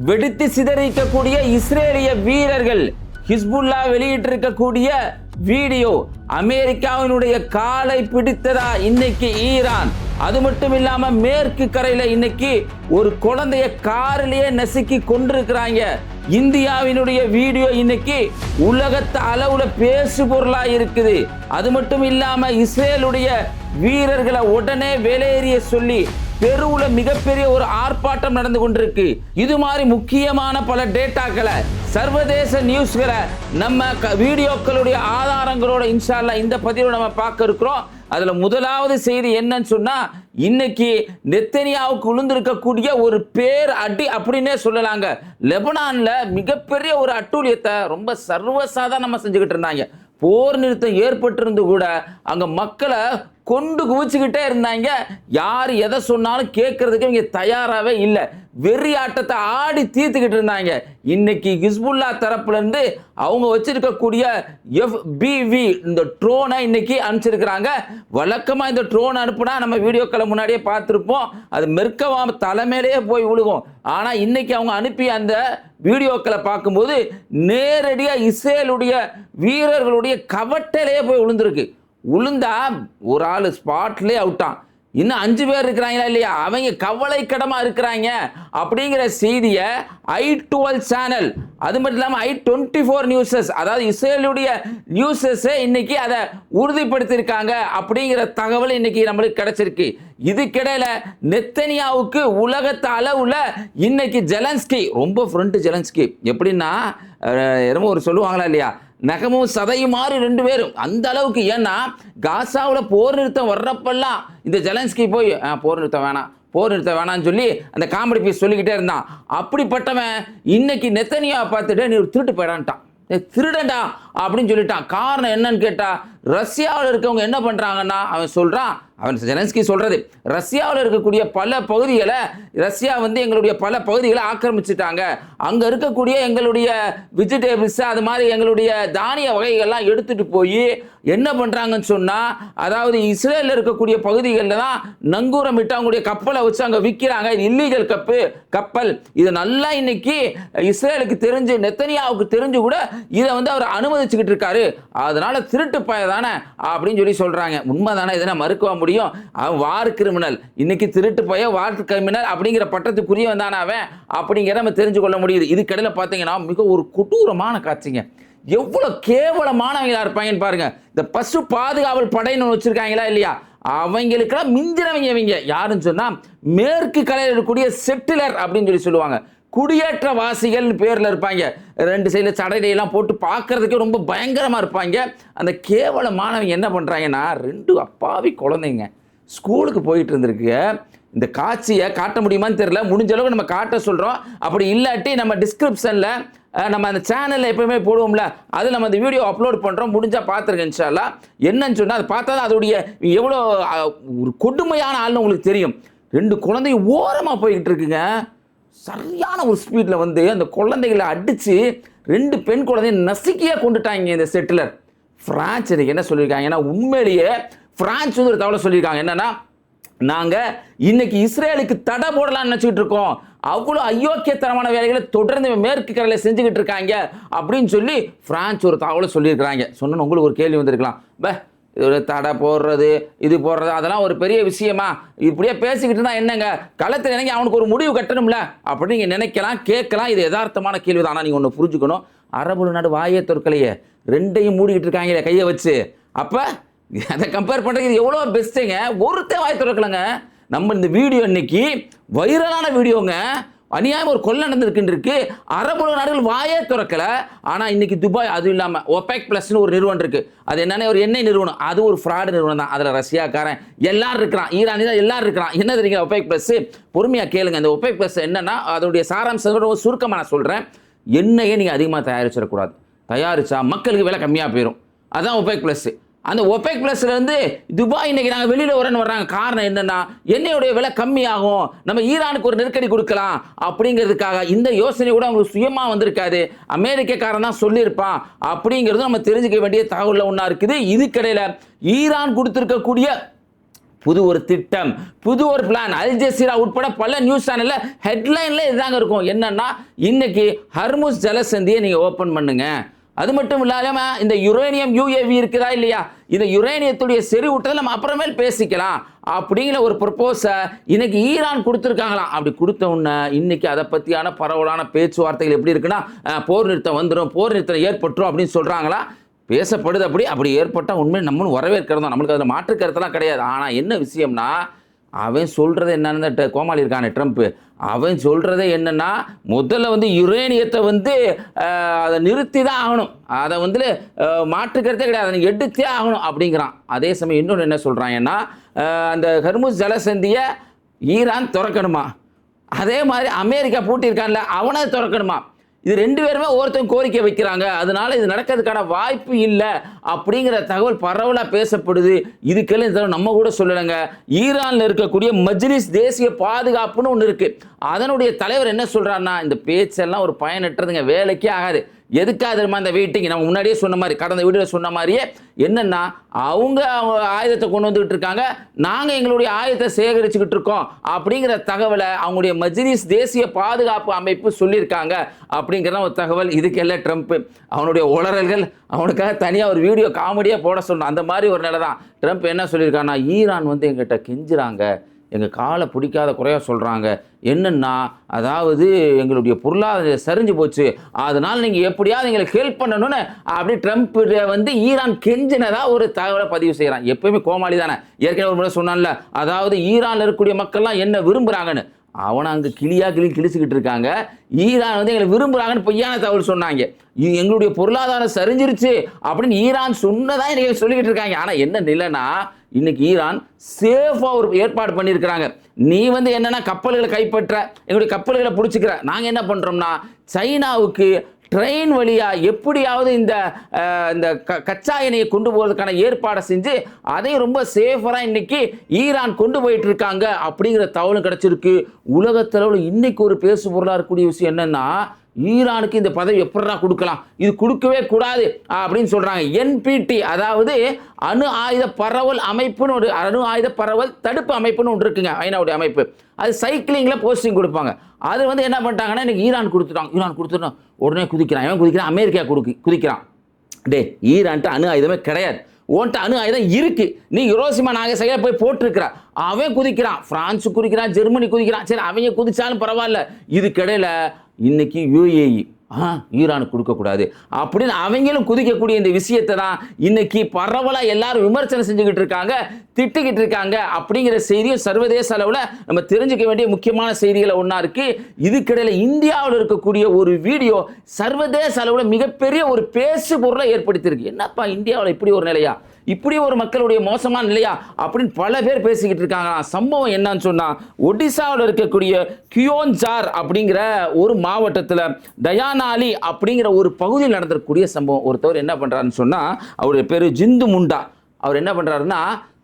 வெடித்து சிதறிக்கக்கூடிய இஸ்ரேலிய வீரர்கள் ஹிஸ்புல்லா வெளியிட்டிருக்கக்கூடிய வீடியோ அமெரிக்காவினுடைய காலை பிடித்ததா இன்னைக்கு ஈரான். அது மட்டும் இல்லாம மேற்கு கரையில இன்னைக்கு ஒரு குழந்தைய காரிலேயே நசுக்கி கொண்டிருக்கிறாங்க. இந்தியாவினுடைய வீடியோ இன்னைக்கு உலகத்து அளவுல பேசு பொருளா இருக்குது. அது மட்டும் இல்லாம இஸ்ரேலுடைய வீரர்களை உடனே வெளியேறிய சொல்லி பெருவுல மிகப்பெரிய ஒரு ஆர்ப்பாட்டம் நடந்து கொண்டிருக்கு. இது மாதிரி முக்கியமான பல டேட்டாக்களை சர்வதேச நியூஸ்களை நம்ம வீடியோக்களுடைய ஆதாரங்களோட இன்ஷா அல்லாஹ் இந்த பதிவில் நம்ம பார்க்க இருக்கிறோம். அதுல முதலாவது செய்தி என்னன்னு சொன்னா, இன்னைக்கு நெத்தனியாவுக்கு விழுந்திருக்கக்கூடிய ஒரு பேர் அடி அப்படின்னே சொல்லலாங்க. லெபனான்ல மிகப்பெரிய ஒரு அட்டூழியத்தை ரொம்ப சர்வசாதாரணமா செஞ்சுக்கிட்டு இருந்தாங்க. போர் நிறுத்தம் ஏற்பட்டிருந்து கூட அங்க மக்களை கொண்டு குவிச்சுக்கிட்டே இருந்தாங்க. யார் எதை சொன்னாலும் கேட்கறதுக்கு இவங்க தயாராகவே இல்லை. வெறி ஆட்டத்தை ஆடி தீர்த்துக்கிட்டு இருந்தாங்க. இன்னைக்கு ஹிஸ்புல்லா தரப்புல இருந்து அவங்க வச்சிருக்கக்கூடிய FPV இந்த ட்ரோனை இன்னைக்கு அனுப்பிச்சிருக்கிறாங்க. வழக்கமா இந்த ட்ரோன் அனுப்புனா நம்ம வீடியோக்களை முன்னாடியே பார்த்துருப்போம், அது மெர்கவா தலைமையிலேயே போய் விழுகும். ஆனா இன்னைக்கு அவங்க அனுப்பி அந்த வீடியோக்களை பார்க்கும்போது நேரடியா இஸ்ரேலுடைய வீரர்களுடைய கவட்டையிலேயே போய் விழுந்திருக்கு. உளுந்தா ஒரு ஆள் ஸ்பாட்லேயே அவுட்டான். இன்னும் 5 பேர் இருக்கிறாங்களா இல்லையா, அவங்க கவலைக்கிடமா இருக்கிறாங்க அப்படிங்கிற செய்தியை I12 சேனல், அது மட்டும் இல்லாமல் I24 நியூஸஸ், அதாவது இஸ்ரேலுடைய நியூஸஸே இன்னைக்கு அதை உறுதிப்படுத்தியிருக்காங்க அப்படிங்கிற தகவல் இன்னைக்கு நம்மளுக்கு கிடைச்சிருக்கு. இதுக்கிடையில நெத்தனியாவுக்கு உலகத்து அளவுல இன்னைக்கு ஜெலன்ஸ்கி ரொம்ப ஃப்ரெண்ட். ஜெலன்ஸ்கி எப்படின்னா ஒரு சொல்லுவாங்களா இல்லையா, நகமும் சதையும் மாறி 2 பேரும் அந்த அளவுக்கு. ஏன்னா காசாவில் போர் நிறுத்தம் வர்றப்பெல்லாம் இந்த ஜெலன்ஸ்கி போய் போர் நிறுத்தம் வேணாம்னு சொல்லி அந்த காமெடி பீஸ் சொல்லிக்கிட்டே இருந்தான். அப்படிப்பட்டவன் இன்னைக்கு நெத்தனியாவை பார்த்துட்டு நீ திருட்டு போயிடான்ட்டான், திருடண்டா அப்படின்னு சொல்லிட்டான். காரணம் என்னன்னு கேட்டா, ரஷ்யாவில் இருக்கவங்க என்ன பண்றாங்கன்னா, அவன் ஜெலன்ஸ்கி சொல்றது, ரஷ்யாவில் இருக்கக்கூடிய பல பகுதிகளை ரஷ்யா எங்களுடைய பல பகுதிகளை ஆக்கிரமிச்சுட்டாங்க. அங்க இருக்கக்கூடிய எங்களுடைய வெஜிடபிள்ஸ் அது மாதிரி எங்களுடைய தானிய வகைகள்லாம் எடுத்துட்டு போய் என்ன பண்றாங்கன்னு சொன்னா, அதாவது இஸ்ரேலில் இருக்கக்கூடிய பகுதிகளில் தான் நங்கூரமிட்டு அவங்களுடைய கப்பலை வச்சு அங்க விற்கிறாங்க. இது இல்லீகல் கப்பல். இது நல்லா இன்னைக்கு இஸ்ரேலுக்கு தெரிஞ்சு, நெத்தனியாவுக்கு தெரிஞ்சு கூட இதை அவர் அனுமதிச்சுக்கிட்டு இருக்காரு. அதனால திருட்டு பய தானே அப்படின்னு சொல்லி சொல்றாங்க. உண்மைதானே, இதனை மறுக்க முடியும்? அவன் வார் கிரிமினல், இன்னைக்கு திருட்டு பய வார் கிரிமினல் அப்படிங்கிற பட்டத்துக்குரியவன் தானே அவன் அப்படிங்கிற நம்ம தெரிஞ்சு கொள்ள முடியுது. இதுக்கடையில பார்த்தீங்கன்னா மிக ஒரு கொடூரமான காட்சிங்க. எவ்வளவு கேவலமானவங்களா இருப்பாங்கன்னு பாருங்க. இந்த பசு பாதுகாவல் படைன்னு வச்சிருக்காங்களா இல்லையா, அவங்களுக்கெல்லாம் மிஞ்சினவங்க இவங்க. யாருன்னு சொன்னா மேற்கு கரையில் இருக்கக்கூடிய செட்டிலர் அப்படின்னு சொல்லி சொல்லுவாங்க. குடியேற்றவாசிகள் பேர்ல இருப்பாங்க. 2 சைடில் சடையெல்லாம் போட்டு பார்க்கறதுக்கே ரொம்ப பயங்கரமா இருப்பாங்க. அந்த கேவலமானவங்க என்ன பண்றாங்கன்னா, 2 அப்பாவி குழந்தைங்க ஸ்கூலுக்கு போயிட்டு இருந்திருக்கு. இந்த காட்சியை காட்ட முடியுமான்னு தெரியல, முடிஞ்ச அளவுக்கு நம்ம காட்ட சொல்றோம். அப்படி இல்லாட்டி நம்ம டிஸ்கிரிப்ஷன்ல நம்ம அந்த சேனல்ல எப்பவுமே போடுவோம்ல, அது நம்ம அந்த வீடியோ அப்லோட் பண்றோம், முடிஞ்சா பார்த்துருங்க இன்ஷா அல்லாஹ். என்னன்னு சொன்னா அதை பார்த்தா தான் அதோடைய எவ்வளோ ஒரு கொடுமையான ஆள்னு உங்களுக்கு தெரியும். 2 குழந்தைங்க ஓரமா போய்கிட்டு இருக்குங்க. சரியான ஒரு ஸ்பீட்ல அந்த குழந்தைகளை அடிச்சு 2 பெண் குழந்தைய நசுக்கியே கொண்டுட்டாங்க இந்த செட்டிலர். பிரான்ஸ் என்ன சொல்லியிருக்காங்கன்னா, உண்மையிலேயே பிரான்ஸ் ஒரு தகவலை சொல்லியிருக்காங்க. என்னன்னா, நாங்க இன்னைக்கு இஸ்ரேலுக்கு தடை போடலாம்னு நினைச்சுக்கிட்டு இருக்கோம், அவ்வளோ அயோக்கியத்தனமான வேலைகளை தொடர்ந்து மேற்கு கரையில செஞ்சுக்கிட்டு இருக்காங்க அப்படின்னு சொல்லி பிரான்ஸ் ஒரு தகவலை சொல்லியிருக்கிறாங்க. சொன்ன உங்களுக்கு ஒரு கேள்வி வந்திருக்கலாம், ஒரு தடை போடுறது இது போடுறது அதெல்லாம் ஒரு பெரிய விஷயமா, இப்படியே பேசிக்கிட்டு இருந்தா என்னங்க, களத்தில் இறங்கி அவனுக்கு ஒரு முடிவு கட்டணும்ல அப்படின்னு நீங்க நினைக்கலாம், கேட்கலாம். இது யதார்த்தமான கேள்வி தான். ஆனால் நீங்க ஒன்று புரிஞ்சுக்கணும், அரபு நாடு வாயே தொற்கலையே 2ஐயும் மூடிக்கிட்டு இருக்காங்களே கையை வச்சு. அப்ப அதை கம்பேர் பண்றது இது எவ்வளோ பெஸ்ட்டுங்க. ஒருத்தர் வாய் திறக்கலங்க. நம்ம இந்த வீடியோ இன்னைக்கு வைரலான வீடியோங்க. அநியாயம் ஒரு கொள்ளை நடந்திருக்கு. அரபு நாடுகள் வாயே திறக்கல. ஆனா இன்னைக்கு துபாய், அது இல்லாம OPEC பிளஸ்னு ஒரு நிறுவனம் இருக்கு. அது என்னன்னா ஒரு எண்ணெய் நிறுவனம், அது ஒரு ஃப்ராடு நிறுவனம் தான். அதுல ரஷ்யாக்காரன் எல்லாரும் இருக்கிறான், ஈரானில் எல்லாரும் இருக்கிறான். என்ன தெரியுங்க OPEC பிளஸ்? பொறுமையா கேளுங்க. இந்த OPEC பிளஸ் என்னன்னா, அதோடைய சாராம்சம் சுருக்கமா நான் சொல்றேன். எண்ணெயை நீங்க அதிகமாக தயாரிச்சிடக்கூடாது, தயாரிச்சா மக்களுக்கு விலை கம்மியா போயிடும். அதுதான் OPEC பிளஸ். அந்த OPEC பிளஸ்ல இருந்து துபாய் இன்னைக்கு நாங்கள் வெளியில வர்றாங்க. காரணம் என்னன்னா, எண்ணெயுடைய விலை கம்மியாகும், நம்ம ஈரானுக்கு ஒரு நெருக்கடி கொடுக்கலாம் அப்படிங்கிறதுக்காக. இந்த யோசனை கூட அவங்களுக்கு சுயமா வந்திருக்காது, அமெரிக்கக்காரன் தான் சொல்லியிருப்பான் அப்படிங்கிறது நம்ம தெரிஞ்சுக்க வேண்டிய தகவல் ஒன்றா இருக்குது. இதுக்கிடையில ஈரான் கொடுத்திருக்கக்கூடிய புது ஒரு திட்டம், புது ஒரு பிளான். அல் ஜசீரா உட்பட பல நியூஸ் சேனல்ல ஹெட்லைன்ல இதுதாங்க இருக்கும். என்னன்னா, இன்னைக்கு ஹர்முஸ் ஜலசந்தியை நீங்க ஓபன் பண்ணுங்க. அது மட்டும் இல்லாம இந்த யுரேனியம் UAV இருக்குதா இல்லையா, இந்த யுரேனியத்துடைய செறிவூட்டத்தை நம்ம அப்புறமேல் பேசிக்கலாம் அப்படிங்கிற ஒரு ப்ரொபோஸை இன்னைக்கு ஈரான் கொடுத்துருக்காங்களாம். அப்படி கொடுத்த உடனே இன்னைக்கு அதை பற்றியான பரவலான பேச்சுவார்த்தைகள் எப்படி இருக்குன்னா, போர் நிறுத்தம் வந்துடும், போர் நிறுத்தம் ஏற்பட்டுரும் அப்படின்னு சொல்கிறாங்களா, பேசப்படுது. அப்படி ஏற்பட்டால் உண்மையை நம்மளும் வரவேற்கிறது தான், நம்மளுக்கு அதில் மாற்று கருத்தெல்லாம் கிடையாது. ஆனால் என்ன விஷயம்னா, அவன் சொல்கிறது என்னன்னு கோமாளி இருக்கானே ட்ரம்ப், அவன் சொல்கிறதே என்னன்னா, முதல்ல வந்து யுரேனியத்தை வந்து அதை நிறுத்தி தான் ஆகணும், அதை வந்து மாற்றுக்கிறதே கிடையாது, அதை எடுத்தே ஆகணும் அப்படிங்கிறான். அதே சமயம் இன்னொன்று என்ன சொல்கிறாங்கன்னா, அந்த ஹர்முஸ் ஜலசந்தியை ஈரான் திறக்கணுமா, அதே மாதிரி அமெரிக்கா பூட்டியிருக்கான்ல அவனை திறக்கணுமா. இது ரெண்டு பேருமே ஒவ்வொருத்தரும் கோரிக்கை வைக்கிறாங்க. அதனால இது நடக்கிறதுக்கான வாய்ப்பு இல்லை அப்படிங்கிற தகவல் பரவலாக பேசப்படுது. இதுக்கெல்லாம் நம்ம கூட சொல்லலைங்க. ஈரானில் இருக்கக்கூடிய மஜ்லிஸ் தேசிய பாதுகாப்புன்னு ஒன்று இருக்கு. அதனுடைய தலைவர் என்ன சொல்றாருன்னா, இந்த பேச்செல்லாம் ஒரு பயனற்றதுங்க, வேலைக்கே ஆகாது. எதுக்காக தெரியுமா இந்த வீட்டிங், நம்ம முன்னாடியே சொன்ன மாதிரி, கடந்த வீடியோவில் சொன்ன மாதிரியே, என்னன்னா அவங்க ஆயுதத்தை கொண்டு வந்துகிட்டு இருக்காங்க, நாங்கள் எங்களுடைய ஆயுதத்தை சேகரிச்சுக்கிட்டு இருக்கோம் அப்படிங்கிற தகவலை அவங்களுடைய மஜ்லிஸ் தேசிய பாதுகாப்பு அமைப்பு சொல்லியிருக்காங்க அப்படிங்கிற ஒரு தகவல். இதுக்கெல்லாம் ட்ரம்ப் அவனுடைய உளறல்கள், அவனுக்காக தனியாக ஒரு வீடியோ காமெடியாக போட சொல்லணும். அந்த மாதிரி ஒரு நிலை தான். ட்ரம்ப் என்ன சொல்லியிருக்காங்கன்னா, ஈரான் வந்து எங்கிட்ட கெஞ்சுறாங்க, எங்கள் காலை பிடிக்காத குறையாக சொல்கிறாங்க. என்னென்னா, அதாவது எங்களுடைய பொருளாதாரம் சரிஞ்சு போச்சு, அதனால் நீங்கள் எப்படியாவது எங்களுக்கு ஹெல்ப் பண்ணணும்னு அப்படி ட்ரம்ப் வந்து ஈரான் கெஞ்சினதாக ஒரு தகவலை பதிவு செய்கிறான். எப்பயுமே கோமாளி தானே. ஏற்கனவே ஒரு முறை சொன்னான்ல, அதாவது ஈரானில் இருக்கக்கூடிய மக்கள்லாம் என்ன விரும்புகிறாங்கன்னு, அவனை அங்கே கிழிச்சுக்கிட்டு இருக்காங்க. ஈரான் வந்து எங்களை விரும்புகிறாங்கன்னு பொய்யான தகவல் சொன்னாங்க. எங்களுடைய பொருளாதாரம் சரிஞ்சிருச்சு அப்படின்னு ஈரான் சொன்னதான் நீங்கள் சொல்லிக்கிட்டு இருக்காங்க. ஆனால் என்ன நிலைன்னா, இன்னைக்கு ஈரான் சேஃபா ஒரு ஏற்பாடு பண்ணியிருக்கிறாங்க. நீ வந்து என்னன்னா கப்பல்களை கைப்பற்ற, எங்களுடைய கப்பல்களை பிடிச்சிக்கிற, நாங்கள் என்ன பண்ணுறோம்னா சைனாவுக்கு ட்ரெயின் வழியா எப்படியாவது இந்த கச்சா எண்ணெயை கொண்டு போகிறதுக்கான ஏற்பாடை செஞ்சு அதை ரொம்ப சேஃபராக இன்னைக்கு ஈரான் கொண்டு போயிட்டு இருக்காங்க அப்படிங்கிற தகவலும் கிடைச்சிருக்கு. உலகத்தளவில் இன்னைக்கு ஒரு பேசு பொருளாக இருக்கக்கூடிய விஷயம் என்னன்னா, ஈரானுக்கு இந்த பதவி எப்படா கொடுக்கலாம், இது கொடுக்கவே கூடாது அப்படின்னு சொல்றாங்க. NPT, அதாவது அணு ஆயுத பரவல் அமைப்புன்னு ஒரு அணு ஆயுத பரவல் தடுப்பு அமைப்புன்னு ஒன்று இருக்குங்க, ஐநாவுடைய அமைப்பு. அது சைக்கிளிங்ல போஸ்டிங் கொடுப்பாங்க. அது வந்து என்ன பண்ணிட்டாங்கன்னா, இன்னைக்கு ஈரான் கொடுத்துட்டான். உடனே குதிக்கிறான், அமெரிக்கா குதிக்கிறான். டே, ஈரான்ட்டு அணு ஆயுதமே கிடையாது, ஓன்ட்டு அணு ஆயுதம் இருக்கு, நீ ஹிரோஷிமா நாகசாகியை போய் போட்டிருக்கிற. அவன் குதிக்கிறான், பிரான்ஸ் குதிக்கிறான், ஜெர்மனி குதிக்கிறான். சரி, அவங்க குதிச்சாலும் பரவாயில்ல. இதுக்கிடையில இன்னைக்கு UAE ஈரானுக்கு கொடுக்கக்கூடாது அப்படின்னு அவங்களும் குதிக்கக்கூடிய இந்த விஷயத்தை தான் இன்னைக்கு பரவலாக எல்லாரும் விமர்சனம் செஞ்சுக்கிட்டு இருக்காங்க, திட்டுக்கிட்டு இருக்காங்க அப்படிங்கிற செய்தியும் சர்வதேச அளவில் நம்ம தெரிஞ்சுக்க வேண்டிய முக்கியமான செய்திகளை ஒன்றா இருக்கு. இதுக்கிடையில் இந்தியாவில் இருக்கக்கூடிய ஒரு வீடியோ சர்வதேச அளவில் மிகப்பெரிய ஒரு பேசு பொருளை ஏற்படுத்தியிருக்கு. என்னப்பா இந்தியாவில் இப்படி ஒரு நிலையா, இப்படி ஒரு மக்களுடைய மோசமான நிலையா அப்படின்னு பல பேர் பேசிக்கிட்டு இருக்காங்க. சம்பவம் என்னன்னு சொன்னா, ஒடிசாவில் இருக்கக்கூடிய கியோன்ஜார் அப்படிங்கிற ஒரு மாவட்டத்தில் தயானாலி அப்படிங்கிற ஒரு பகுதியில் நடந்திருக்கக்கூடிய சம்பவம். ஒருத்தவர் என்ன பண்றாருன்னு சொன்னா, அவருடைய பேரு ஜிந்து முண்டா. அவர் என்ன பண்றாருன்னா,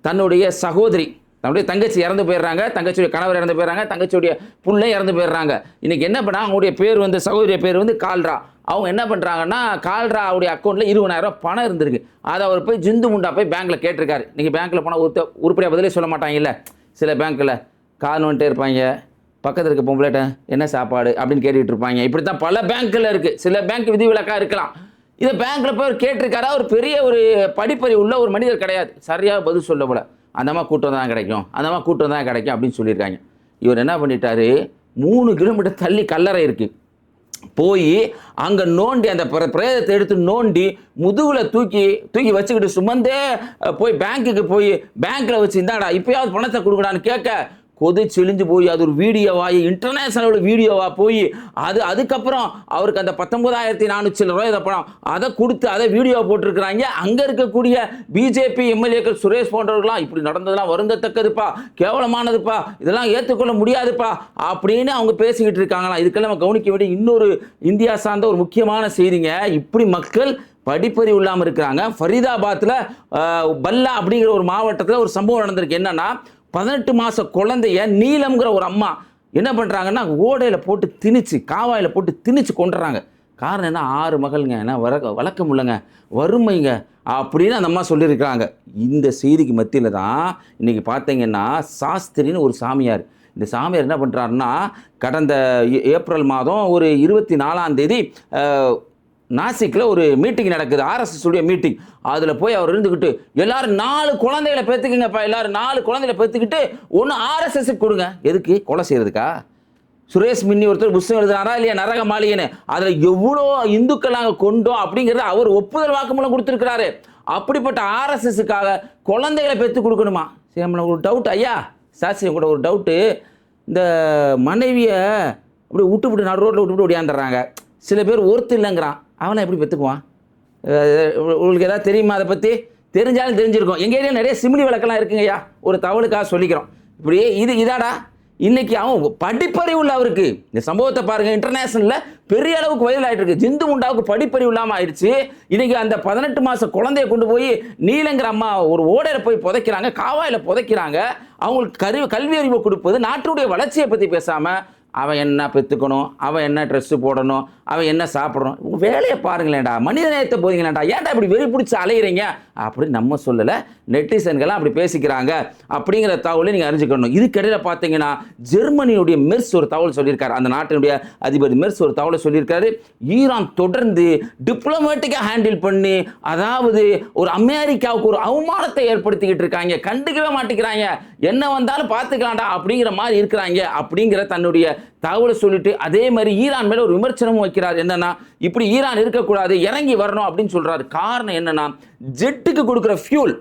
தன்னுடைய சகோதரி, தன்னுடைய தங்கச்சி இறந்து போயிடுறாங்க, தங்கச்சியுடைய கணவர் இறந்து போயிடுறாங்க, தங்கச்சியுடைய புள்ளை இறந்து போயிடுறாங்க. இன்னைக்கு என்ன பண்ணா, அவங்களுடைய பேர் வந்து சகோதரிய பேர் வந்து கால்ரா. அவங்க என்ன பண்ணுறாங்கன்னா, கால்ராவுடைய அக்கௌண்ட்டில் 20,000 பணம் இருந்திருக்கு. அதை அவர் போய் ஜிந்து முண்டா போய் பேங்க்கில் கேட்டிருக்காரு. நீங்கள் பேங்க்கில் போனால் உருப்படியாக பதிலே சொல்ல மாட்டாங்கல்ல, சில பேங்க்கில் கால் வந்துட்டே இருப்பாங்க, பக்கத்தில் இருக்க பொம்பளைட்ட என்ன சாப்பாடு அப்படின்னு கேட்டுக்கிட்டு இருப்பாங்க. இப்படி தான் பல பேங்க்கில் இருக்குது. சில பேங்க் விதிவிலக்காக இருக்கலாம். இதை பேங்க்கில் போய் அவர் கேட்டிருக்காரா, ஒரு பெரிய ஒரு படிப்பறிவு உள்ள ஒரு மனிதர் கிடையாது, சரியாக பதில் சொல்ல போல. அந்தமா கூட்டம் தான் கிடைக்கும், அந்தமா கூட்டம் தான் கிடைக்கும் அப்படின்னு சொல்லியிருக்காங்க. இவர் என்ன பண்ணிட்டாரு, 3 கிலோமீட்டர் தள்ளி கல்லறை இருக்குது, போய் அங்கே நோண்டி அந்த பிரேதத்தை எடுத்து நோண்டி முதுகில் தூக்கி வச்சுக்கிட்டு சுமந்தே போய் பேங்க்குக்கு போய் பேங்க்கில் வச்சு இந்தாடா இப்போயாவது பணத்தை கொடுக்கடான்னு கேட்க, கொதிச்செழிஞ்சு போய் அது ஒரு வீடியோவாகி இன்டர்நேஷனல் வீடியோவாக போய் அதுக்கப்புறம் அவருக்கு அந்த 19,400 ரூபாய் பணம் அதை கொடுத்து அதை வீடியோ போட்டிருக்கிறாங்க. அங்கே இருக்கக்கூடிய பிஜேபி எம்எல்ஏக்கள் சுரேஷ் போன்றவர்களாம் இப்படி நடந்ததெல்லாம் வருந்தத்தக்கதுப்பா, கேவலமானதுப்பா, இதெல்லாம் ஏற்றுக்கொள்ள முடியாதுப்பா அப்படின்னு அவங்க பேசிக்கிட்டு இருக்காங்களாம். இதுக்கெல்லாம் நம்ம கவனிக்க வேண்டிய இன்னொரு இந்தியா சார்ந்த ஒரு முக்கியமான செய்திங்க. இப்படி மக்கள் படிப்பறிவு இல்லாமல் இருக்கிறாங்க. ஃபரீதாபாத்தில் பல்லா அப்படிங்கிற ஒரு மாவட்டத்தில் ஒரு சம்பவம் நடந்திருக்கு. என்னன்னா, 18 மாத குழந்தைய நீலம்ங்கிற ஒரு அம்மா என்ன பண்ணுறாங்கன்னா, ஓடையில் போட்டு திணிச்சு, காவாயில் போட்டு திணிச்சு கொண்டுறாங்க. காரணம் என்ன, 6 மகள்ங்க, என்ன வளர்க்க முடியலங்க, வறுமைங்க அப்படின்னு அந்த அம்மா சொல்லியிருக்கிறாங்க. இந்த செய்திக்கு மத்தியில் தான் இன்றைக்கி பார்த்தீங்கன்னா சாஸ்திரின்னு ஒரு சாமியார், இந்த சாமியார் என்ன பண்ணுறாருன்னா, கடந்த ஏப்ரல் மாதம் ஒரு 24ஆம் தேதி நாசிக்கில் ஒரு மீட்டிங் நடக்குது, RSS உடைய மீட்டிங். அதில் போய் அவர் இருந்துக்கிட்டு எல்லாரும் 4 குழந்தைகளை பெற்றுக்குங்கப்பா, எல்லாரும் 4 குழந்தைகளை பெற்றுக்கிட்டு ஒன்று RSSக்கு கொடுங்க. எதுக்கு? கொலை செய்கிறதுக்கா? சுரேஷ் மின்னி ஒருத்தர் புத்தகம் எழுதுனாரா இல்லையா, நரக மாளிகைன்னு, அதில் எவ்வளோ இந்துக்கள் நாங்கள் கொண்டோம் அப்படிங்கிறத அவர் ஒப்புதல் வாக்குமூலம் கொடுத்துருக்கிறாரு. அப்படிப்பட்ட RSSக்காக குழந்தைகளை பெற்று கொடுக்கணுமா? சரி, நம்மளுக்கு ஒரு டவுட் ஐயா, சாட்சி கூட ஒரு டவுட்டு. இந்த மனைவியை அப்படி விட்டு நடு ரோட்டில் விட்டு ஓடியாந்துடுறாங்க. சில பேர் ஒருத்தர் இல்லைங்கிறான், அவனை எப்படி பெற்றுக்குவான்? உங்களுக்கு எதாவது தெரியுமா அதை பற்றி? தெரிஞ்சாலும் தெரிஞ்சிருக்கும். எங்கள் ஏரியா நிறைய சிமிலி விளக்கெல்லாம் இருக்குங்க ஐயா, ஒரு தவளுக்காக சொல்லிக்கிறோம். இப்படியே இதாடா இன்னைக்கு அவன் படிப்பறிவு உள்ள அவருக்கு. இந்த சம்பவத்தை பாருங்க, இன்டர்நேஷனலில் பெரிய அளவுக்கு வைரல் ஆகிட்டு இருக்கு. ஜிந்து முண்டாவுக்கு படிப்பறிவு இல்லாமல் ஆயிடுச்சு. இன்னைக்கு அந்த 18 மாத குழந்தைய கொண்டு போய் நீலங்கிற அம்மா ஒரு ஓடையில் போய் புதைக்கிறாங்க, காவாயில் புதைக்கிறாங்க. அவங்களுக்கு கல்வி அறிவை கொடுப்பது, நாட்டுடைய வளர்ச்சியை பற்றி பேசாமல் அவன் என்ன பெற்றுக்கணும், அவன் என்ன ட்ரெஸ்ஸு போடணும், அவன் என்ன சாப்பிடணும், உங்கள் வேலையை பாருங்களேன்டா, மனித நேயத்தை போதிங்களேன்டா, ஏன்டா இப்படி வெறி பிடிச்சி அலையிறீங்க அப்படின்னு நம்ம சொல்லலை, நெட்டிசன்கள்லாம் அப்படி பேசிக்கிறாங்க அப்படிங்கிற தகவலை நீங்கள் அறிஞ்சுக்கணும். இதுக்கிடையில் பார்த்தீங்கன்னா ஜெர்மனியுடைய மெர்ஸ் ஒரு தகவல் சொல்லியிருக்காரு, அந்த நாட்டினுடைய அதிபதி மெர்ஸ் ஒரு தகவலை சொல்லியிருக்காரு. ஈரான் தொடர்ந்து டிப்ளமேட்டிக்காக ஹேண்டில் பண்ணி, அதாவது ஒரு அமெரிக்காவுக்கு ஒரு அவமானத்தை ஏற்படுத்திக்கிட்டு இருக்காங்க, கண்டுக்கவே மாட்டேங்கிறாங்க, என்ன வந்தாலும் பார்த்துக்கலாம்டா அப்படிங்கிற மாதிரி இருக்கிறாங்க அப்படிங்கிற தன்னுடைய தகவலை சொல்லிட்டு, அதே மாதிரி ஈரான் மேல ஒரு விமர்சனமும் வைக்கிறார். என்னன்னா, இப்படி ஈரான் இருக்கக்கூடாது, இறங்கி வரணும் அப்படின்னு சொல்றாரு. காரணம் என்னன்னா, ஜெட்டுக்கு கொடுக்குற ஃபியூல்,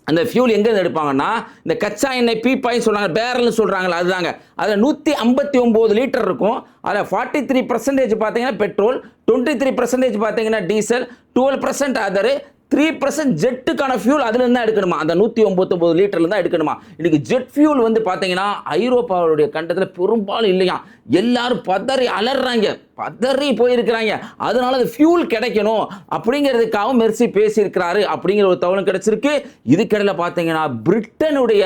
அந்த ஃபியூல் எங்க இருந்து எடுப்பாங்கன்னா, இந்த கச்சா எண்ணெய் பீப்பாய் சொல்றாங்க, பேரல்னு சொல்றாங்களா, அதுதாங்க. அதில் 159 லிட்டர் இருக்கும். அதில் 43% பார்த்தீங்கன்னா பெட்ரோல், 23% பார்த்தீங்கன்னா டீசல், 12% அதர், 3% ஜெட்டுக்கான ஃபியூல் அதுல இருந்தா எடுக்கணுமா, அந்த 159 லிட்டர்ல தான் எடுக்கணுமா. இன்னைக்கு ஜெட் ஃபியூல் வந்து பாத்தீங்கன்னா ஐரோப்பாவுடைய கண்டத்துல பெரும்பாலும் இல்லையா, எல்லாரும் பதறி அலறாங்க, பதறி போயிருக்கிறாங்க. அதனால அந்த ஃபியூல் கிடைக்கணும் அப்படிங்கிறதுக்காகவும் மெர்சி பேசியிருக்கிறாரு அப்படிங்கிற ஒரு தகவலும் கிடைச்சிருக்கு. இதுக்கிடையில் பார்த்தீங்கன்னா பிரிட்டனுடைய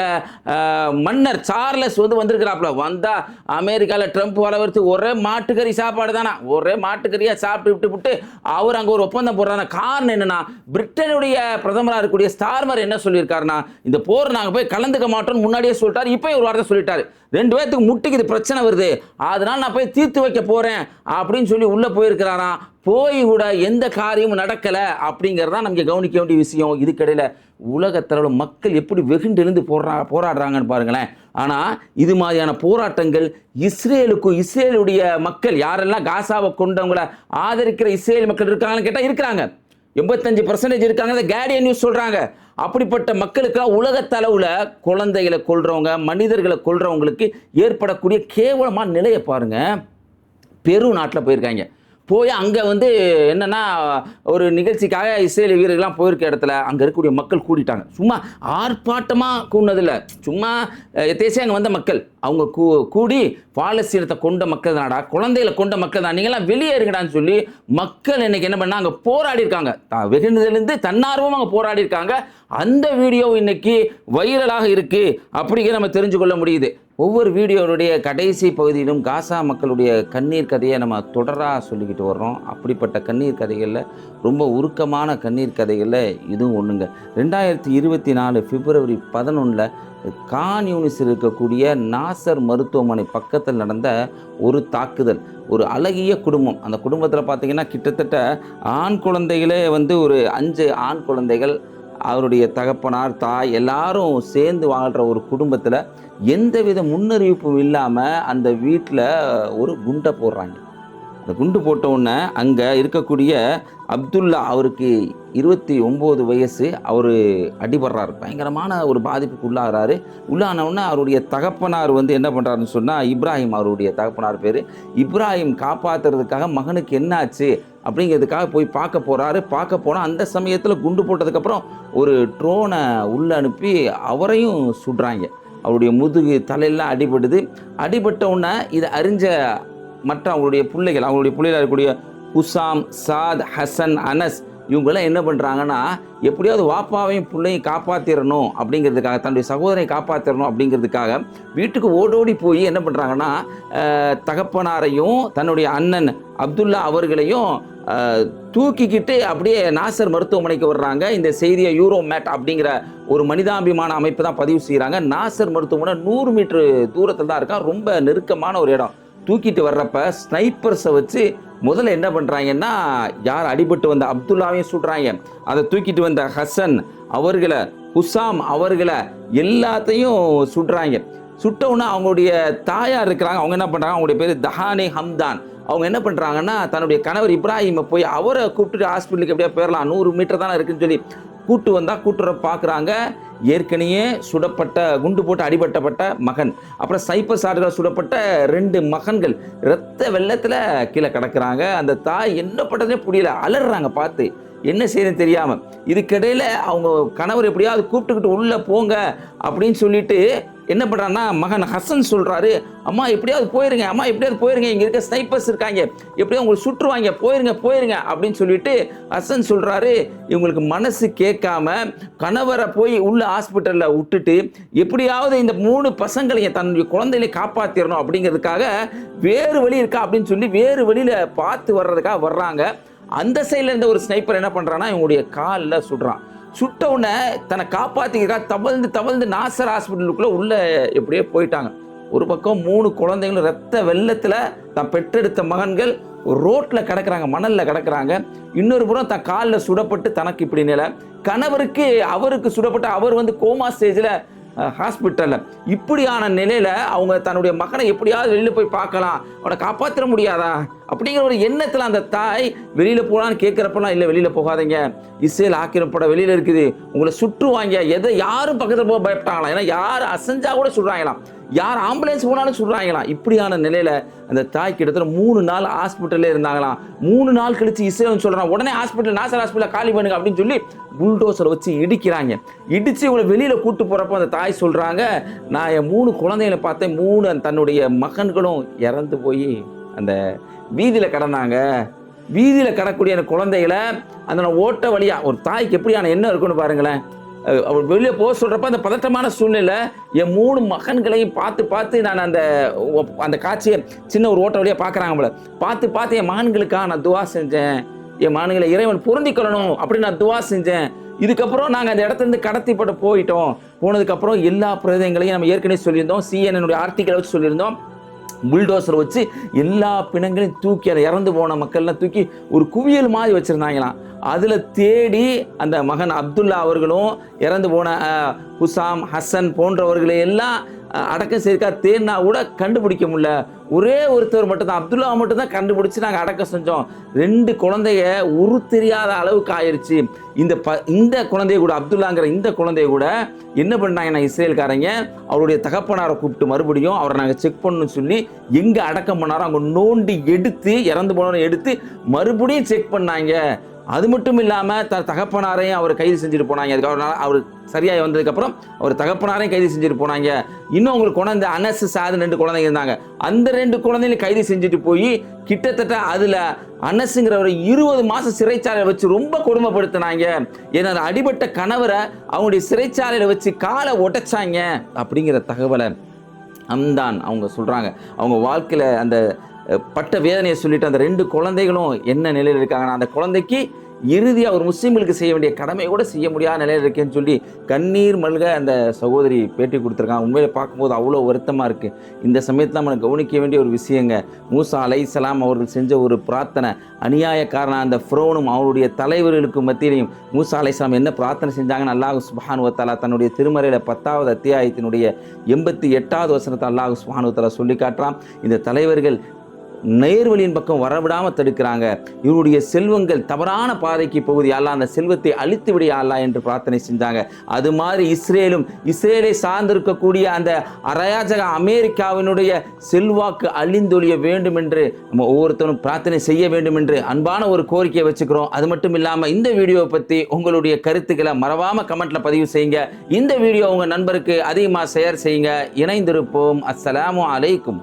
மன்னர் சார்லஸ் வந்து வந்திருக்கிறாப்புல. வந்தா அமெரிக்காவில் ட்ரம்ப் வரவழைத்து ஒரே மாட்டுக்கறி சாப்பாடு தானா, ஒரே மாட்டுக்கறியாக சாப்பிட்டு விட்டு அவர் அங்கே ஒரு ஒப்பந்தம் போடுறாங்க. காரணம் என்னன்னா, பிரிட்டனுடைய பிரதமராக இருக்கக்கூடிய ஸ்டார்மர் என்ன சொல்லியிருக்காருன்னா, இந்த போர் நாங்கள் போய் கலந்துக்க மாட்டோம்னு முன்னாடியே சொல்லிட்டாரு. இப்போ ஒரு வார்த்தை சொல்லிட்டாரு, 2 பேர்த்துக்கு முட்டிக்கு இது பிரச்சனை வருது, அதனால நான் போய் தீர்த்து வைக்க போறேன் அப்படின்னு சொல்லி உள்ள போயிருக்கிறாராம். போய் கூட எந்த காரியமும் நடக்கல அப்படிங்கிறதா நமக்கு கவனிக்க வேண்டிய விஷயம். இதுக்கிடையில உலகத்தளவில் மக்கள் எப்படி வெகுண்டு எழுந்து போராடுறாங்கன்னு பாருங்களேன். ஆனா இது மாதிரியான போராட்டங்கள் இஸ்ரேலுக்கும், இஸ்ரேலுடைய மக்கள் யாரெல்லாம் காசாவை கொண்டவங்களை ஆதரிக்கிற இஸ்ரேல் மக்கள் இருக்காங்கன்னு கேட்டா இருக்கிறாங்க, 85% இருக்காங்க, கார்டியன் நியூஸ் சொல்றாங்க. அப்படிப்பட்ட மக்களுக்கெல்லாம் உலகத்தளவுல குழந்தைகளை கொல்றவங்க, மனிதர்களை கொல்றவங்களுக்கு ஏற்படக்கூடிய கேவலமான நிலையை பாருங்க. பெரு நாட்டில் போயிருக்காங்க, போய் அங்கே வந்து என்னன்னா ஒரு நிகழ்ச்சிக்காக இஸ்ரேல் வீரர்கள்லாம் போயிருக்க இடத்துல அங்கே இருக்கக்கூடிய மக்கள் கூடிட்டாங்க. சும்மா ஆர்ப்பாட்டமாக கூடினதில்லை, சும்மா தேசிய அங்கே வந்த மக்கள் அவங்க கூடி பாலஸ்தீனத்தை கொண்ட மக்கள் தானடா, குழந்தைகளை கொண்ட மக்கள் தான், நீங்களாம் வெளியேறுங்கடான்னு சொல்லி மக்கள் இன்னைக்கு என்ன பண்ணா, அங்கே போராடி இருக்காங்க, வெகுண்டதுலேருந்து தன்னார்வமாக அங்கே போராடி இருக்காங்க. அந்த வீடியோ இன்னைக்கு வைரலாக இருக்கு அப்படிங்கிற நம்ம தெரிஞ்சு கொள்ள முடியுது. ஒவ்வொரு வீடியோவுடைய கடைசி பகுதியிலும் காசா மக்களுடைய கண்ணீர் கதையை நம்ம தொடராக சொல்லிக்கிட்டு வர்றோம். அப்படிப்பட்ட கண்ணீர் கதைகளில் ரொம்ப உருக்கமான கண்ணீர் கதைகளில் இதுவும் ஒன்றுங்க. 2024 பிப்ரவரி 11 கான் யூனிஸில் இருக்கக்கூடிய நாசர் மருத்துவமனை பக்கத்தில் நடந்த ஒரு தாக்குதல். ஒரு அழகிய குடும்பம், அந்த குடும்பத்தில் பார்த்தீங்கன்னா கிட்டத்தட்ட ஆண் குழந்தைகளே வந்து ஒரு 5 ஆண் குழந்தைகள், அவருடைய தகப்பனார், தாய் எல்லாரும் சேர்ந்து வாழ்கிற ஒரு குடும்பத்தில் எந்தவித முன்னறிவிப்பும் இல்லாமல் அந்த வீட்டில் ஒரு குண்டை போடுறாங்க. அந்த குண்டு போட்ட உடனே அங்கே இருக்கக்கூடிய அப்துல்லா, அவருக்கு 29 வயசு, அவர் அடிபடுறாரு, பயங்கரமான ஒரு பாதிப்புக்கு உள்ளாகிறாரு. உள்ளானவுடனே அவருடைய தகப்பனார் வந்து என்ன பண்ணுறாருன்னு சொன்னால், இப்ராஹிம், அவருடைய தகப்பனார் பேர் இப்ராஹிம், காப்பாற்றுறதுக்காக மகனுக்கு என்னாச்சு அப்படிங்கிறதுக்காக போய் பார்க்க போகிறாரு. பார்க்க போனால் அந்த சமயத்தில் குண்டு போட்டதுக்கப்புறம் ஒரு ட்ரோனை உள்ளே அனுப்பி அவரையும் சுடுறாங்க. அவருடைய முதுகு தலையெல்லாம் அடிபடுது. அடிபட்ட உடனே இதை அறிஞ்ச மற்ற அவருடைய பிள்ளைகள் இருக்கக்கூடிய ஹுசாம், சாத், ஹசன், அனஸ் இவங்கெல்லாம் என்ன பண்ணுறாங்கன்னா எப்படியாவது வாப்பாவையும் பிள்ளையும் காப்பாற்றிடணும் அப்படிங்கிறதுக்காக, தன்னுடைய சகோதரனை காப்பாற்றிடணும் அப்படிங்கிறதுக்காக வீட்டுக்கு ஓடோடி போய் என்ன பண்ணுறாங்கன்னா தகப்பனாரையும் தன்னுடைய அண்ணன் அப்துல்லா அவர்களையும் தூக்கிக்கிட்டு அப்படியே நாசர் மருத்துவமனைக்கு வர்றாங்க. இந்த செய்தியை யூரோமேட் அப்படிங்கிற ஒரு மனிதாபிமான அமைப்பு தான் பதிவு செய்கிறாங்க. நாசர் மருத்துவமனை 100 மீட்டர் தூரத்தில் தான் இருக்கா, ரொம்ப நெருக்கமான ஒரு இடம். தூக்கிட்டு வர்றப்ப ஸ்னைப்பர்ஸை வச்சு முதல்ல என்ன பண்ணுறாங்கன்னா யார் அடிபட்டு வந்த அப்துல்லாவையும் சுடுறாங்க. அதை தூக்கிட்டு வந்த ஹசன் அவர்களை, ஹுசாம் அவர்களை எல்லாத்தையும் சுடுறாங்க. சுட்டவுன்னா அவங்களுடைய தாயார் இருக்கிறாங்க, அவங்க என்ன பண்ணுறாங்க, அவங்களுடைய பேர் தஹானே ஹம்தான். அவங்க என்ன பண்ணுறாங்கன்னா தன்னுடைய கணவர் இப்ராஹிமை போய் அவரை கூப்பிட்டுட்டு ஹாஸ்பிட்டலுக்கு எப்படியா போயிடலாம், 100 மீட்டர் தானே இருக்குன்னு சொல்லி கூட்டுற பார்க்குறாங்க. ஏற்கனவே சுடப்பட்ட குண்டு போட்டு அடிபட்டப்பட்ட மகன், அப்புறம் சைப்பர் சாடுகள் சுடப்பட்ட 2 மகன்கள் இரத்த வெள்ளத்தில் கீழே கிடக்குறாங்க. அந்த தாய் என்ன பட்டதே புரியல, அலறாங்க பார்த்து, என்ன செய்யணும்னு தெரியாமல். இதுக்கிடையில் அவங்க கணவர் எப்படியாவது கூப்பிட்டுக்கிட்டு உள்ளே போங்க அப்படின்னு சொல்லிட்டு என்ன பண்ணுறாங்கன்னா மகன் ஹசன் சொல்கிறாரு, அம்மா எப்படியாவது போயிருங்க, அம்மா எப்படியாவது போயிருங்க, இங்கே இருக்க ஸ்னைப்பர்ஸ் இருக்காங்க, எப்படியாவது உங்களுக்கு சுற்றுவாங்க, போயிருங்க அப்படின்னு சொல்லிட்டு ஹசன் சொல்கிறாரு. இவங்களுக்கு மனசு கேட்காம கணவரை போய் உள்ள ஹாஸ்பிட்டலில் விட்டுட்டு எப்படியாவது இந்த 3 பசங்களையும் தன்னுடைய குழந்தைகளை காப்பாற்றிடணும் அப்படிங்கிறதுக்காக வேறு வழி இருக்கா அப்படின்னு சொல்லி வேறு வழியில் பார்த்து வர்றதுக்காக வர்றாங்க. அந்த சைடில் இருந்த ஒரு ஸ்னைப்பர் என்ன பண்ணுறான்னா இவங்களுடைய காலில் சுடுறான். சுட்ட உடனே தன்னை காப்பாற்றிக்கிறா தவழ்ந்து நாசர் ஹாஸ்பிட்டலுக்குள்ளே உள்ளே எப்படியே போயிட்டாங்க. ஒரு பக்கம் 3 குழந்தைங்களும் ரத்த வெள்ளத்தில் தான் பெற்றெடுத்த மகன்கள் ரோட்டில் கிடக்குறாங்க, மணலில் கிடக்குறாங்க. இன்னொரு புறம் தன் காலில் சுடப்பட்டு தனக்கு இப்படி நிலை, அவருக்கு சுடப்பட்டு அவர் கோமா ஸ்டேஜில் ஹாஸ்பிட்டலில். இப்படியான நிலையில் அவங்க தன்னுடைய மகனை எப்படியாவது வெளியில் போய் பார்க்கலாம், அவனை காப்பாற்ற முடியாதா அப்படிங்கிற ஒரு எண்ணத்தில் அந்த தாய் வெளியில் போகலான்னு கேட்குறப்பெல்லாம் இல்லை வெளியில் போகாதீங்க, இஸ்ரேல் ஆக்கிரமிப்பட வெளியில் இருக்குது, உங்களை சுற்றுவாங்க, யாரும் பக்கத்தில் போக பயப்பட்டாங்களாம், ஏன்னா யார் அசைஞ்சா கூட சுடுறாங்களாம், யார் ஆம்புலன்ஸ் போனாலும் சுடுறாங்களாம். இப்படியான நிலையில் அந்த தாய் கிட்டத்தட்ட 3 நாள் ஹாஸ்பிட்டலே இருந்தாங்களாம். 3 நாள் கழிச்சு இஸ்ரேல் சொல்கிறான், உடனே நாசர் ஹாஸ்பிட்டல் காலி பண்ணுங்க அப்படின்னு சொல்லி புல்டோசரை வச்சு இடிக்கிறாங்க. இடித்து இவங்களை வெளியில் கூட்டு போகிறப்போ அந்த தாய் சொல்கிறாங்க, நான் என் 3 குழந்தைகளை பார்த்தேன், 3 தன்னுடைய மகன்களும் இறந்து போய் அந்த வீதியில் கிடந்தாங்க. வீதியில் கிடக்கூடிய அந்த குழந்தைகளை அந்த ஓட்ட வழியாக ஒரு தாய்க்கு எப்படியான எண்ணம் இருக்குன்னு பாருங்களேன். அவர் வெளியே போக சொல்கிறப்ப அந்த பதட்டமான சூழ்நிலை என் 3 மகன்களையும் பார்த்து நான் அந்த காட்சியை சின்ன ஒரு ஓட்ட வழியாக பார்க்குறாங்க போல, பார்த்து என் மகன்களுக்காக நான் துவா செஞ்சேன், என் மகன்களை இறைவன் பொருந்திக்கொள்ளணும் அப்படின்னு நான் துவா செஞ்சேன். இதுக்கப்புறம் நாங்கள் அந்த இடத்துலேருந்து கடத்திப்பட்டு போனதுக்கப்புறம் எல்லா பிரதேங்களையும் நம்ம ஏற்கனவே சொல்லியிருந்தோம், CNN ஆர்டிக்கலை வச்சு சொல்லியிருந்தோம். புல்டோசர் வச்சு எல்லா பிணங்களையும் தூக்கி அதை இறந்து போன மக்கள்லாம் தூக்கி ஒரு குவியல் மாதிரி வச்சுருந்தாங்களாம். அதில் தேடி அந்த மகன் அப்துல்லா அவர்களும் இறந்து போன ஹுசாம், ஹசன் போன்றவர்களை எல்லாம் அடக்கம் செய்திருக்கா தேடினா கூட கண்டுபிடிக்க முடியல. ஒரே ஒருத்தர் மட்டும்தான், அப்துல்லா மட்டும்தான் கண்டுபிடிச்சி நாங்கள் அடக்கம் செஞ்சோம். 2 குழந்தைய உரு தெரியாத அளவுக்கு ஆயிடுச்சு. இந்த குழந்தைய கூட, அப்துல்லாங்கிற இந்த குழந்தைய கூட என்ன பண்ணாங்கன்னா இஸ்ரேல்காரங்க அவருடைய தகப்பனாரை கூப்பிட்டு மறுபடியும் அவரை நாங்கள் செக் பண்ணணும்னு சொல்லி எங்கே அடக்கம் பண்ணாரோ அவங்க நோண்டி எடுத்து இறந்து போனவரை எடுத்து மறுபடியும் செக் பண்ணாங்க. அது மட்டும் இல்லாமல் தகப்பனாரையும் அவர் கைது செஞ்சுட்டு போனாங்க. அதுக்கப்புறம் அவர் சரியாகி வந்ததுக்கப்புறம் அவர் தகப்பனாரையும் கைது செஞ்சுட்டு போனாங்க. இன்னும் அவங்களுக்கு குழந்தை அனஸ், சாது 2 குழந்தைங்க இருந்தாங்க. அந்த 2 குழந்தைகளையும் கைது செஞ்சுட்டு போய் கிட்டத்தட்ட அதில் அனஸுங்கிறவரை 20 மாதம் சிறைச்சாலையில் வச்சு ரொம்ப கொடுமைப்படுத்தினாங்க. ஏன்னா அடிபட்ட கணவரை அவங்களுடைய சிறைச்சாலையில் வச்சு காலை உடைச்சாங்க அப்படிங்கிற தகவலை அம்தான் அவங்க சொல்கிறாங்க. அவங்க வாழ்க்கையில் அந்த பட்ட வேதனையை சொல்லிட்டு அந்த 2 குழந்தைகளும் என்ன நிலையில் இருக்காங்கன்னா அந்த குழந்தைக்கு இறுதியாக ஒரு முஸ்லீம்களுக்கு செய்ய வேண்டிய கடமையை கூட செய்ய முடியாத நிலையில் இருக்கேன்னு சொல்லி கண்ணீர் மல்க அந்த சகோதரி பேட்டி கொடுத்துருக்காங்க. உண்மையில பார்க்கும்போது அவ்வளோ வருத்தமாக இருக்குது. இந்த சமயத்தில் நம்ம கவனிக்க வேண்டிய ஒரு விஷயங்க, மூசா அலைஹிஸ்ஸலாம் அவர்கள் செஞ்ச ஒரு பிரார்த்தனை, அநியாயக்காரன அந்த ஃபிரௌனும் அவருடைய தலைவர்களுக்கு மத்தியிலையும் மூசா அலைஹிஸ்ஸலாம் என்ன பிரார்த்தனை செஞ்சாங்கன்னு அல்லாஹ் சுப்ஹானஹு வ தஆலா தன்னுடைய திருமறையில் 10வது அத்தியாயத்தினுடைய 88வது வசனத்தை அல்லாஹ் சுப்ஹானஹு வ தஆலா சொல்லி காட்டுறான். இந்த தலைவர்கள் நேர்வழியின் பக்கம் வரவிடாமல் தடுக்கிறாங்க, இவருடைய செல்வங்கள் தவறான பாதைக்கு போகுது, அல்லா அந்த செல்வத்தை அழித்து விட அல்லா என்று பிரார்த்தனை செஞ்சாங்க. அது மாதிரி இஸ்ரேலை சார்ந்திருக்கக்கூடிய அந்த அராஜக அமெரிக்காவினுடைய செல்வாக்கு அழிந்தொழிய வேண்டும் என்று நம்ம ஒவ்வொருத்தரும் பிரார்த்தனை செய்ய வேண்டும் என்று அன்பான ஒரு கோரிக்கையை வச்சுக்கிறோம். அது மட்டும் இல்லாமல் இந்த வீடியோவை பற்றி உங்களுடைய கருத்துக்களை மறவாமல் கமெண்ட்டில் பதிவு செய்யுங்க. இந்த வீடியோ உங்கள் நண்பருக்கு அதிகமாக ஷேர் செய்யுங்க. இணைந்திருப்போம். அஸ்ஸலாமு அலைக்கும்.